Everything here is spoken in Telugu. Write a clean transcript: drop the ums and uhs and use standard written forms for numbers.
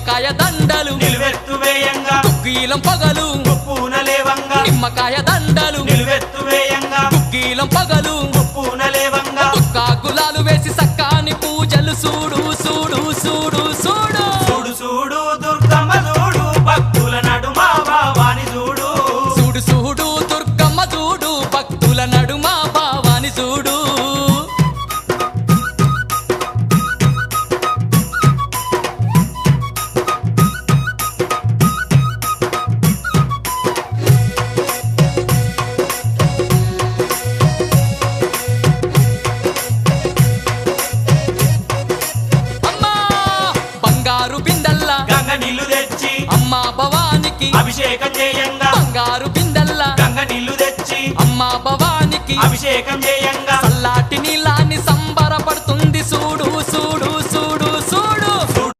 నిమ్మకాయ దండలు నిలువెత్తు వేయంగా గుగ్గీలం పగలు పూనలేవంగా నిమ్మకాయ దండలు నిలువెత్తు వేయంగా గుగ్గీలం పగలు పూనలేవంగా గులాలు వేసి సక్కాని పూజలు చూడు చూడు చూడు చూడు చూడు చూడు దుర్గమ్మ చూడు భక్తుల నడుమ భావాని చూడు చూడు చూడు దుర్గమ్మ చూడు భక్తుల నడుమ భావాని చూడు అమ్మా బంగారు బిందల్లా గంగ నీళ్లు తెచ్చి అమ్మా భవానికి అభిషేకం చేయంగా బంగారు బిందల్లా గంగ నీళ్లు తెచ్చి అమ్మా భవానికి అభిషేకం చేయంగా చల్లాటి నీలాని సంబరపడుతుంది చూడు చూడు